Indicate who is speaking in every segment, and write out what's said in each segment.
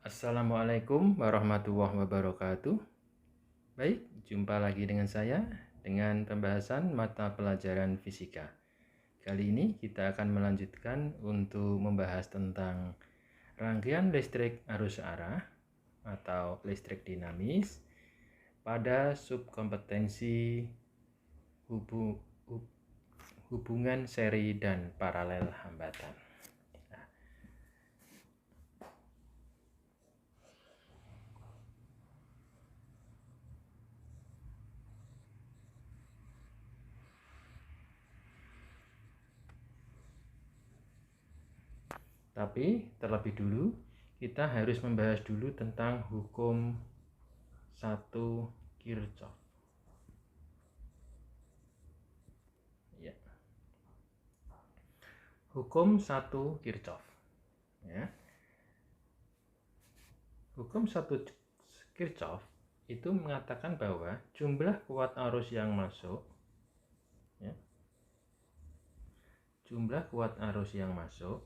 Speaker 1: Assalamualaikum warahmatullahi wabarakatuh. Baik, jumpa lagi dengan saya dengan pembahasan mata pelajaran fisika. Kali ini kita akan melanjutkan untuk membahas tentang rangkaian listrik arus arah atau listrik dinamis pada subkompetensi hubungan seri dan paralel hambatan. Tapi terlebih dulu kita harus membahas dulu tentang hukum 1 Kirchhoff. Ya. Hukum 1 Kirchhoff. Ya. Hukum 1 Kirchhoff itu mengatakan bahwa jumlah kuat arus yang masuk, ya, jumlah kuat arus yang masuk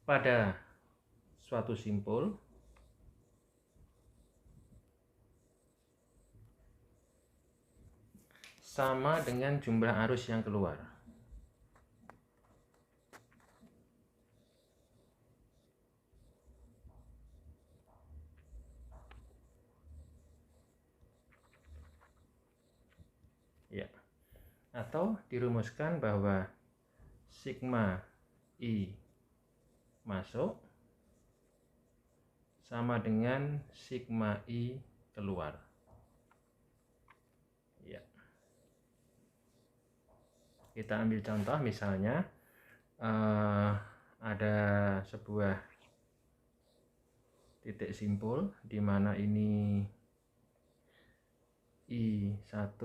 Speaker 1: pada suatu simpul sama dengan jumlah arus yang keluar. Ya. Atau dirumuskan bahwa sigma I masuk sama dengan sigma I keluar. Ya. Kita ambil contoh misalnya ada sebuah titik simpul di mana ini I1,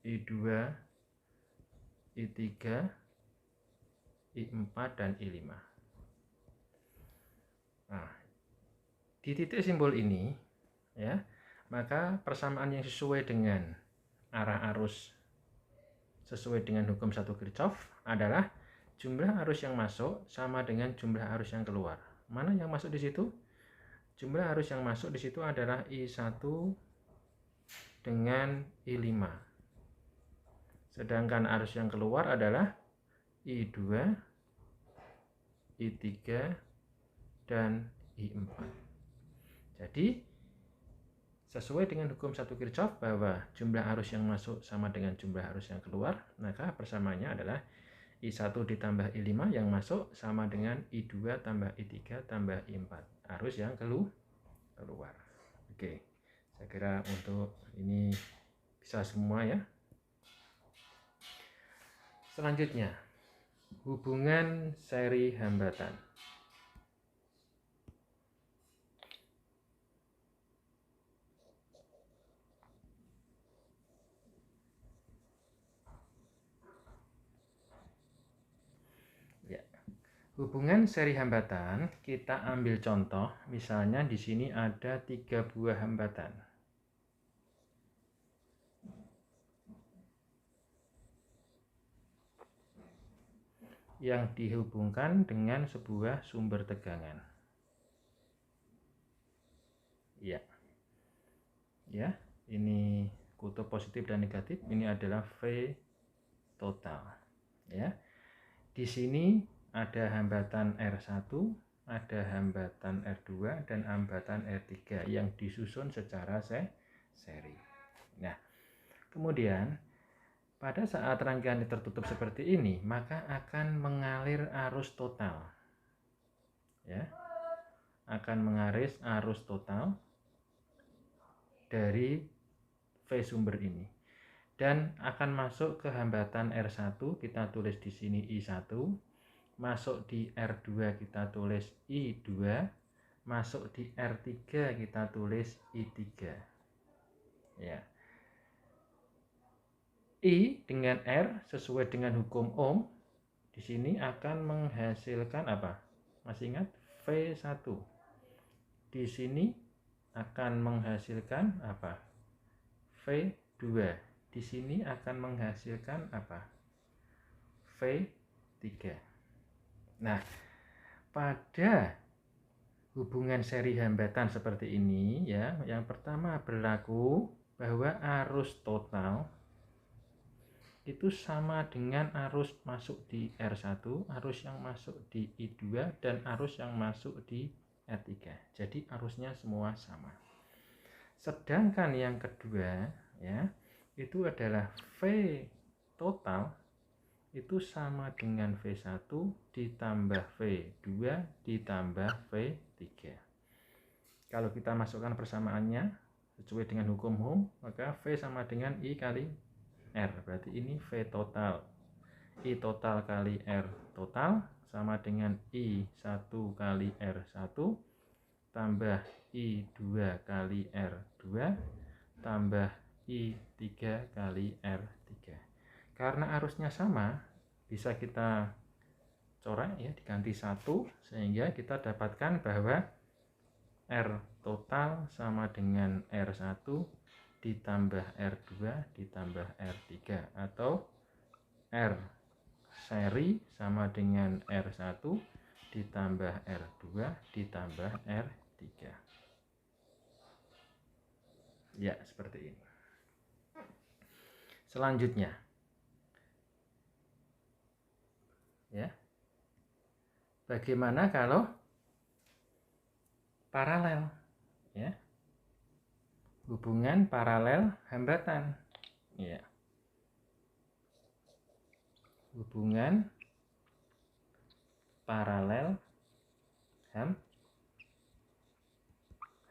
Speaker 1: I2, I3, I4 dan I5. Nah, di titik simpul ini ya, maka persamaan yang sesuai dengan arah arus sesuai dengan hukum 1 Kirchhoff adalah jumlah arus yang masuk sama dengan jumlah arus yang keluar. Mana yang masuk di situ? Jumlah arus yang masuk di situ adalah I1 dengan I5. Sedangkan arus yang keluar adalah I2, I3, dan I4. Jadi, sesuai dengan hukum 1 Kirchhoff bahwa jumlah arus yang masuk sama dengan jumlah arus yang keluar, maka persamaannya adalah I1 ditambah I5 yang masuk sama dengan I2 tambah I3 tambah I4. Arus yang keluar. Oke, saya kira untuk ini bisa semua ya. Selanjutnya, hubungan seri hambatan. Ya. Hubungan seri hambatan kita ambil contoh, misalnya di sini ada 3 buah hambatan. Yang dihubungkan dengan sebuah sumber tegangan. Ya. Ya, ini kutub positif dan negatif, ini adalah V total. Ya. Di sini ada hambatan R1, ada hambatan R2 dan hambatan R3 yang disusun secara seri. Nah, kemudian pada saat rangkaian tertutup seperti ini, maka akan mengalir arus total. Ya. Akan mengalir arus total dari V sumber ini. Dan akan masuk ke hambatan R1, kita tulis di sini I1, masuk di R2 kita tulis I2, masuk di R3 kita tulis I3. Ya. I dengan R sesuai dengan hukum Ohm di sini akan menghasilkan apa? Masih ingat? V1. Di sini akan menghasilkan apa? V2. di sini akan menghasilkan apa? V3. Nah, pada hubungan seri hambatan seperti ini ya, yang pertama berlaku bahwa arus total itu sama dengan arus masuk di R1, arus yang masuk di I2, dan arus yang masuk di R3. Jadi arusnya semua sama. Sedangkan yang kedua ya, itu adalah V total itu sama dengan V1 ditambah V2 ditambah V3. Kalau kita masukkan persamaannya sesuai dengan hukum Ohm, maka V sama dengan I kali R. Berarti ini V total. I total kali R total sama dengan I1 kali R1 tambah I2 kali R2 tambah I3 kali R3. Karena arusnya sama, bisa kita coret ya, diganti 1, sehingga kita dapatkan bahwa R total sama dengan R1 ditambah R2 ditambah R3, atau R seri sama dengan R1 ditambah R2 ditambah R3. Ya, seperti ini. Selanjutnya ya, bagaimana kalau paralel ya, hubungan paralel hambatan ya, hubungan paralel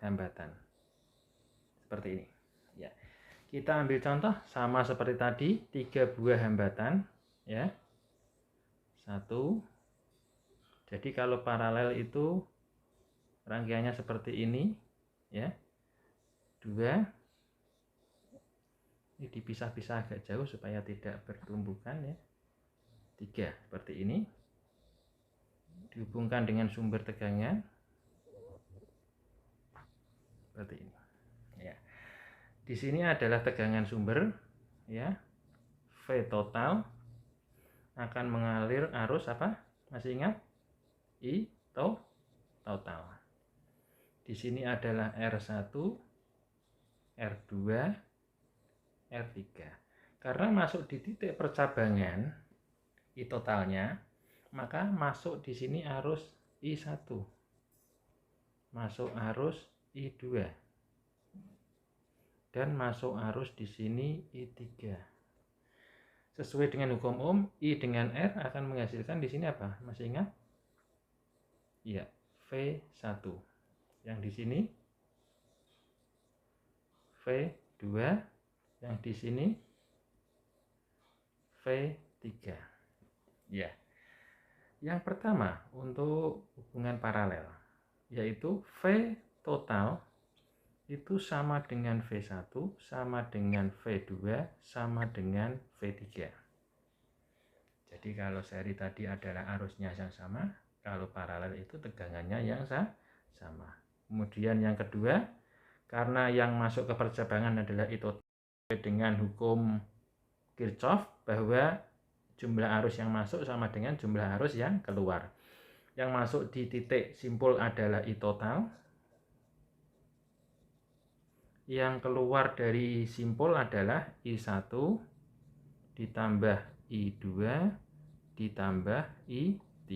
Speaker 1: hambatan seperti ini ya. Kita ambil contoh sama seperti tadi, 3 buah hambatan ya. 1. Jadi kalau paralel itu rangkaiannya seperti ini ya. 2. Ini dipisah-pisah agak jauh supaya tidak bertumbukan ya. 3 seperti ini. Dihubungkan dengan sumber tegangan seperti ini ya. Di sini adalah tegangan sumber ya. V total akan mengalir arus apa? Masih ingat? I total. Di sini adalah R1, R2, R3. Karena masuk di titik percabangan I totalnya, maka masuk di sini arus I1. Masuk arus I2. Dan masuk arus di sini I3. Sesuai dengan hukum Ohm, I dengan R akan menghasilkan di sini apa? Masih ingat? Iya, V1. Yang di sini V2, yang di sini V3. Ya. Yang pertama untuk hubungan paralel, yaitu V total itu sama dengan V1, sama dengan V2, sama dengan V3. Jadi kalau seri tadi adalah arusnya yang sama, kalau paralel itu tegangannya yang sama. Kemudian yang kedua, karena yang masuk ke percabangan adalah itu dengan hukum Kirchhoff, bahwa jumlah arus yang masuk sama dengan jumlah arus yang keluar. Yang masuk di titik simpul adalah I total. Yang keluar dari simpul adalah I1 ditambah I2 ditambah I3.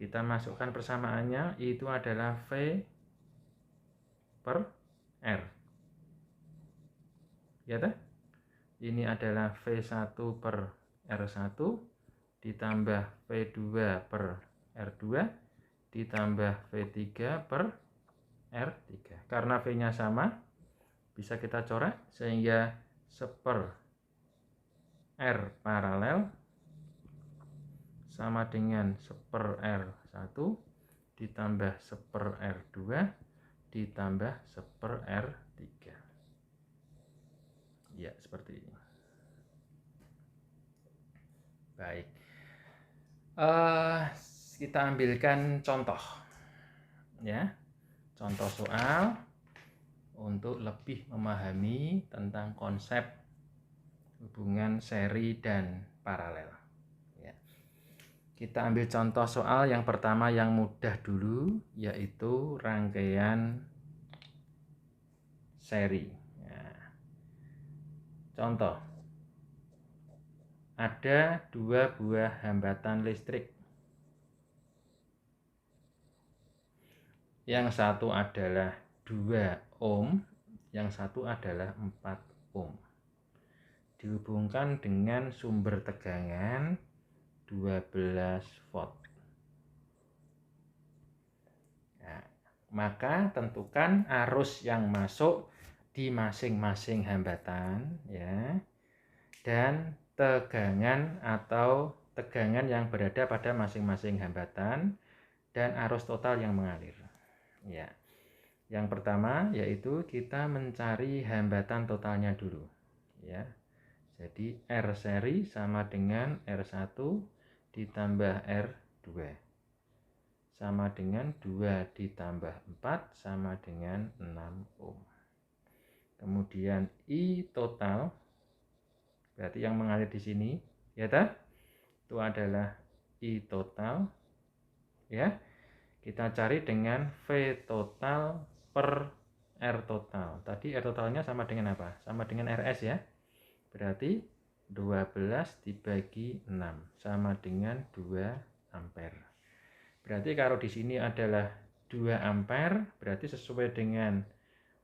Speaker 1: Kita masukkan persamaannya, itu adalah V per R. Ya toh? Ini adalah V1 per R1 ditambah V2 per R2 ditambah V3 per R3. Karena V-nya sama, bisa kita coret sehingga 1/R paralel sama dengan 1/R1 ditambah 1/R2 ditambah 1/R3. Ya, seperti ini. Baik. Kita ambilkan contoh. Ya. Contoh soal untuk lebih memahami tentang konsep hubungan seri dan paralel. Ya. Kita ambil contoh soal yang pertama yang mudah dulu, yaitu rangkaian seri. Ya. Contoh, ada 2 buah hambatan listrik. Yang satu adalah 2 ohm, yang satu adalah 4 ohm. Dihubungkan dengan sumber tegangan 12 volt. Nah, maka tentukan arus yang masuk di masing-masing hambatan, ya, dan tegangan atau tegangan yang berada pada masing-masing hambatan dan arus total yang mengalir. Ya. Yang pertama yaitu kita mencari hambatan totalnya dulu. Ya. Jadi R seri sama dengan R1 ditambah R2. Sama dengan 2 ditambah 4 sama dengan 6 ohm. Kemudian I total, berarti yang mengalir di sini, ya tak? Itu adalah I total, ya. Kita cari dengan V total per R total. Tadi R totalnya sama dengan apa? Sama dengan RS, ya. Berarti 12 dibagi 6 sama dengan 2 ampere. Berarti kalau di sini adalah 2 ampere, berarti sesuai dengan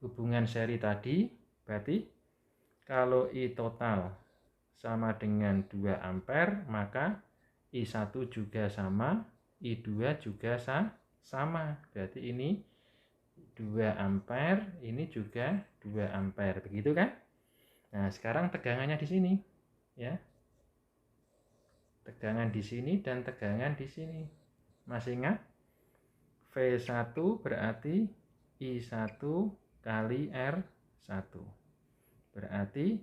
Speaker 1: hubungan seri tadi, berarti kalau I total sama dengan 2 ampere, maka I1 juga sama, I2 juga sama. Berarti ini 2 ampere, ini juga 2 ampere. Begitu kan? Nah, sekarang tegangannya di sini, ya. Tegangan di sini dan tegangan di sini. Masih ingat? V1 berarti I1 kali R1. Berarti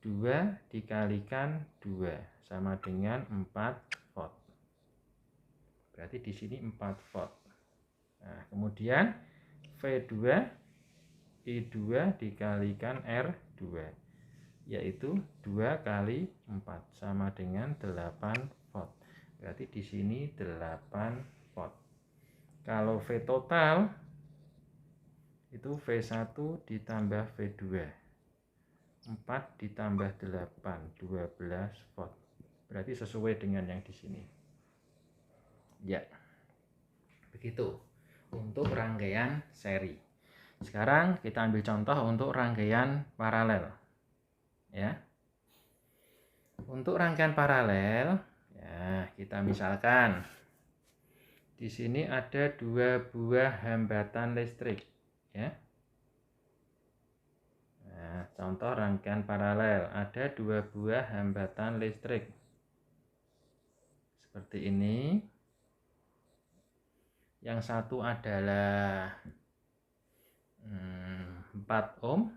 Speaker 1: 2 dikalikan 2 sama dengan 4 volt. Berarti di sini 4 volt. Nah, kemudian V2 I2 dikalikan R2, yaitu 2 kali 4 sama dengan 8 volt. Berarti di sini 8 volt. Kalau V total itu V1 ditambah V2, 4 ditambah 8, 12 volt. Berarti sesuai dengan yang di sini. Ya. Begitu untuk rangkaian seri. Sekarang kita ambil contoh untuk rangkaian paralel. Ya. Untuk rangkaian paralel, ya, kita misalkan di sini ada 2 buah hambatan listrik, ya. Nah, contoh rangkaian paralel, ada 2 buah hambatan listrik. Seperti ini. Yang satu adalah 4 ohm,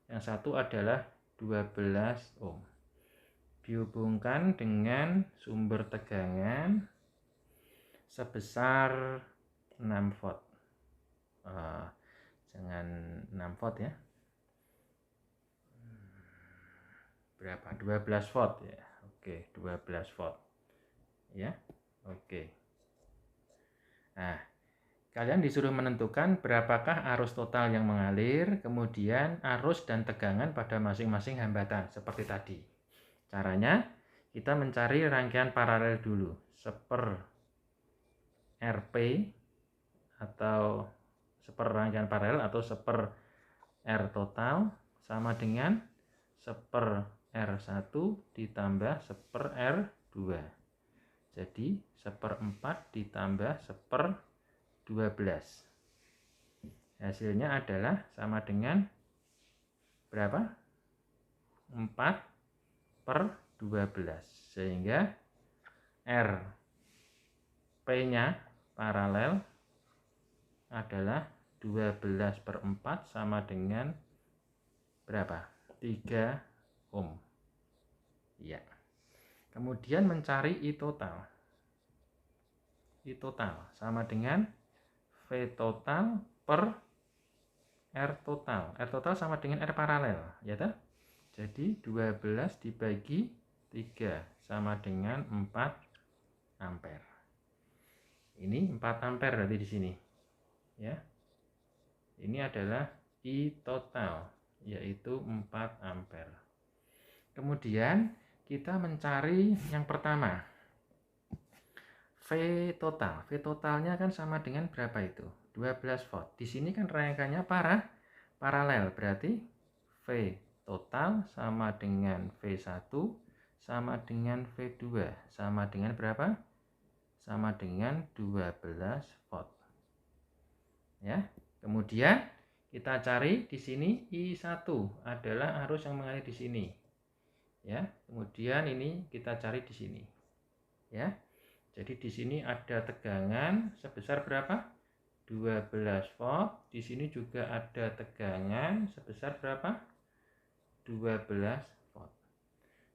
Speaker 1: yang satu adalah 12 ohm. Dihubungkan dengan sumber tegangan sebesar 6 volt. Jangan 6 volt, ya. Berapa? 12 volt, ya. Oke, 12 volt. Ya. Oke. Nah, kalian disuruh menentukan berapakah arus total yang mengalir, kemudian arus dan tegangan pada masing-masing hambatan, seperti tadi. Caranya, kita mencari rangkaian paralel dulu, seper RP, atau seper rangkaian paralel, atau seper R total, sama dengan seper R1 ditambah seper R2. Jadi, seperempat ditambah seper 12. Hasilnya adalah sama dengan berapa? 4 per 12. Sehingga RP-nya paralel adalah 12 per 4 sama dengan berapa? 3 ohm. Ya. Kemudian mencari I total. I total sama dengan V total per R total. R total sama dengan R paralel, ya toh? Jadi 12 dibagi 3 sama dengan 4 ampere. Ini 4 ampere berarti di sini. Ya. Ini adalah I total, yaitu 4 ampere. Kemudian kita mencari yang pertama. V total. V totalnya kan sama dengan berapa itu? 12 volt. Di sini kan rangkaiannya paralel, berarti V total sama dengan V1 sama dengan V2 sama dengan berapa? Sama dengan 12 volt. Ya. Kemudian kita cari di sini I1 adalah arus yang mengalir di sini. Ya. Kemudian ini kita cari di sini. Ya. Jadi di sini ada tegangan sebesar berapa? 12 volt. Di sini juga ada tegangan sebesar berapa? 12 volt.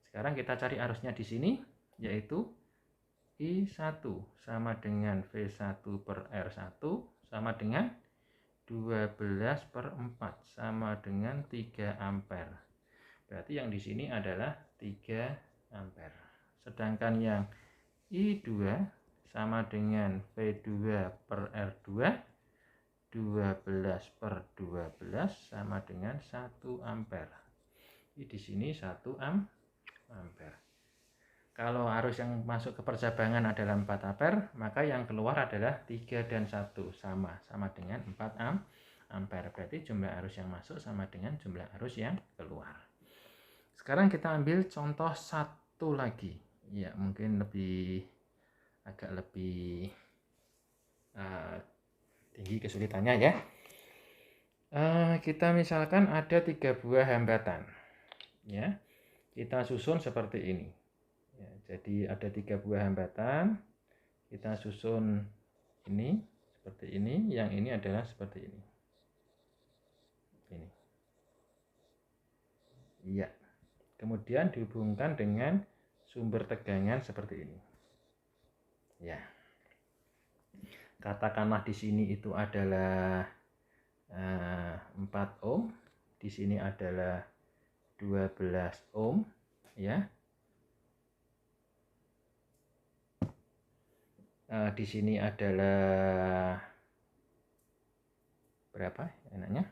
Speaker 1: Sekarang kita cari arusnya di sini, yaitu I1 sama dengan V1 per R1 sama dengan 12 per 4 sama dengan 3 ampere. Berarti yang di sini adalah 3 ampere. Sedangkan yang I2 sama dengan V2 per R2 12 per 12 sama dengan 1 ampere. Di sini 1 ampere. Kalau arus yang masuk ke percabangan adalah 4 ampere, maka yang keluar adalah 3 dan 1 sama dengan 4 ampere. Berarti jumlah arus yang masuk sama dengan jumlah arus yang keluar. Sekarang kita ambil contoh satu lagi. Ya, mungkin agak lebih tinggi kesulitannya ya. Kita misalkan ada 3 buah hambatan. Ya, kita susun seperti ini. Ya, jadi ada 3 buah hambatan. Kita susun ini seperti ini. Yang ini adalah seperti ini. Ini. Iya. Kemudian dihubungkan dengan sumber tegangan seperti ini. Ya. Katakanlah di sini itu adalah 4 ohm, di sini adalah 12 ohm, ya. Di sini adalah berapa enaknya?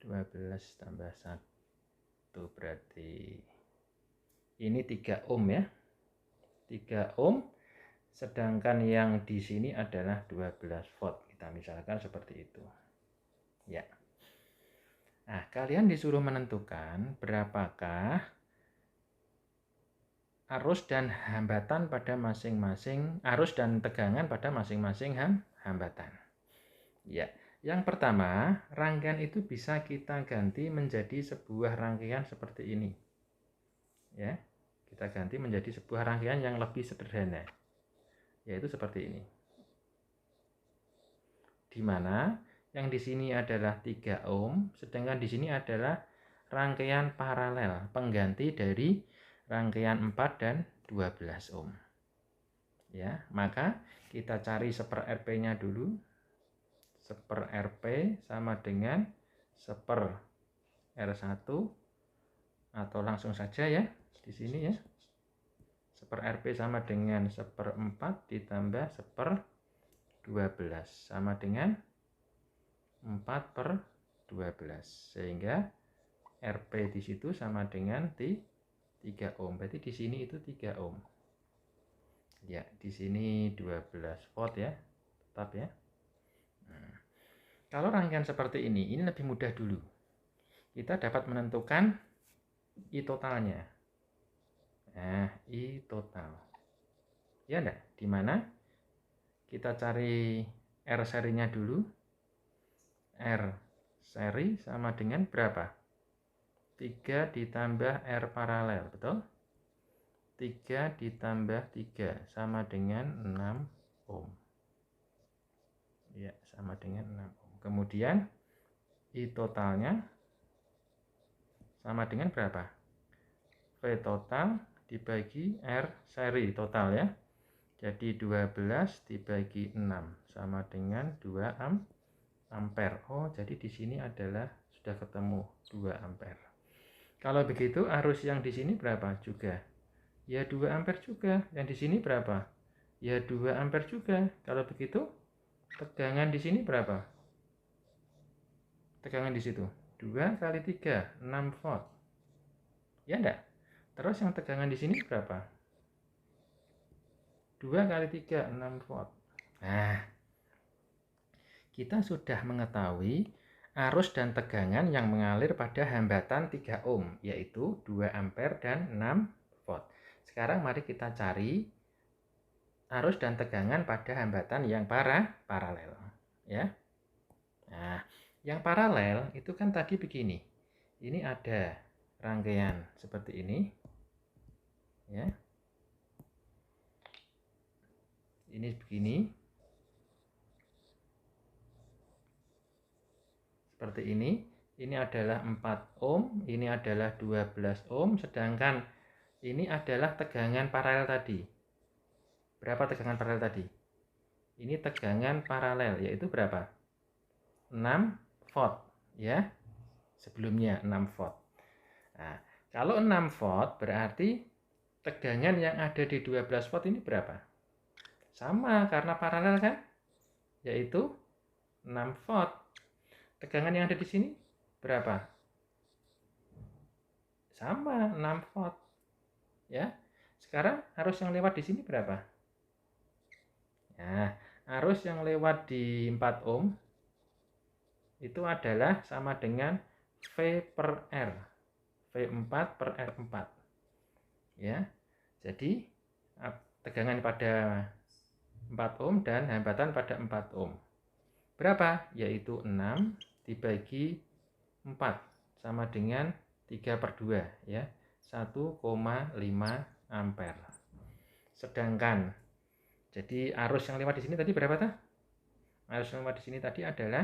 Speaker 1: 12 tambah 1 berarti ini 3 ohm ya. 3 ohm, sedangkan yang di sini adalah 12 volt. Kita misalkan seperti itu. Ya. Nah, kalian disuruh menentukan berapakah arus dan hambatan pada masing-masing, arus dan tegangan pada masing-masing hambatan. Ya. Yang pertama, rangkaian itu bisa kita ganti menjadi sebuah rangkaian seperti ini. Ya, kita ganti menjadi sebuah rangkaian yang lebih sederhana, yaitu seperti ini. Di mana yang di sini adalah 3 ohm, sedangkan di sini adalah rangkaian paralel, pengganti dari rangkaian 4 dan 12 ohm. Ya, maka kita cari 1/Rp-nya dulu. 1/Rp sama dengan 1/R1 atau langsung saja ya di sini ya. 1/Rp sama dengan 1/4 ditambah 1/12 sama dengan 4/12, sehingga Rp di situ sama dengan 3 ohm. Berarti di sini itu 3 ohm. Ya, di sini 12 volt ya. Tetap ya. Kalau rangkaian seperti ini lebih mudah dulu. Kita dapat menentukan I totalnya. Nah, I total. Ya enggak? Di mana? Kita cari R serinya dulu. R seri sama dengan berapa? 3 ditambah R paralel, betul? 3 ditambah 3 sama dengan 6 ohm. Ya, sama dengan 6 ohm. Kemudian I totalnya sama dengan berapa? V total dibagi R seri total ya. Jadi 12 dibagi 6 sama dengan 2 ampere. Oh, jadi di sini adalah sudah ketemu 2 ampere. Kalau begitu arus yang di sini berapa juga? Ya 2 ampere juga. Yang di sini berapa? Ya 2 ampere juga. Kalau begitu tegangan di sini berapa? Tegangan di situ 2 kali 3, 6 volt. Ya enggak? Terus yang tegangan di sini berapa? 2 kali 3, 6 volt. Nah, kita sudah mengetahui arus dan tegangan yang mengalir pada hambatan 3 ohm, yaitu 2 ampere dan 6 volt. Sekarang mari kita cari arus dan tegangan pada hambatan yang paralel. Ya. Nah, yang paralel itu kan tadi begini. Ini ada rangkaian seperti ini. Ya. Ini begini. Seperti ini. Ini adalah 4 ohm, ini adalah 12 ohm, sedangkan ini adalah tegangan paralel tadi. Berapa tegangan paralel tadi? Ini tegangan paralel, yaitu berapa? 6 volt, ya. Sebelumnya 6 volt. Nah, kalau 6 volt berarti tegangan yang ada di 12 volt ini berapa? Sama, karena paralel kan? Yaitu 6 volt. Tegangan yang ada di sini berapa? Sama, 6 volt. Ya. Sekarang arus yang lewat di sini berapa? Nah, arus yang lewat di 4 ohm itu adalah sama dengan V per R. V4 per R4. Ya. Jadi tegangan pada 4 ohm dan hambatan pada 4 ohm. Berapa? Yaitu 6 dibagi 4 sama dengan 3 per 2 ya. 1,5 ampere. Sedangkan jadi arus yang lewat di sini tadi berapa tah? Arus yang lewat di sini tadi adalah,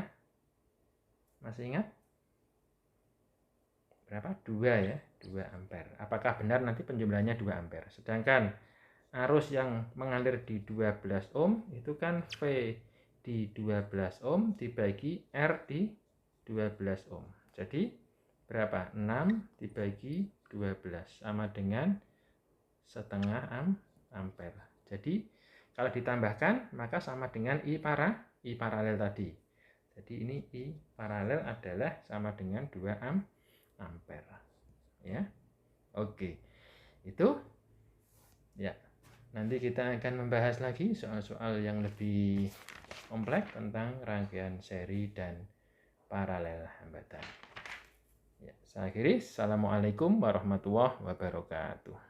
Speaker 1: masih ingat? Berapa? 2 ya, 2 ampere. Apakah benar nanti penjumlahannya 2 ampere? Sedangkan arus yang mengalir di 12 ohm itu kan V di 12 ohm dibagi R di 12 ohm. Jadi berapa? 6 dibagi 12 sama dengan setengah ampere. Jadi kalau ditambahkan maka sama dengan I paralel tadi. Jadi ini I paralel adalah sama dengan 2 ampere. Ya. Oke. Itu ya. Nanti kita akan membahas lagi soal-soal yang lebih kompleks tentang rangkaian seri dan paralel hambatan. Ya, saya akhiri. Assalamualaikum warahmatullahi wabarakatuh.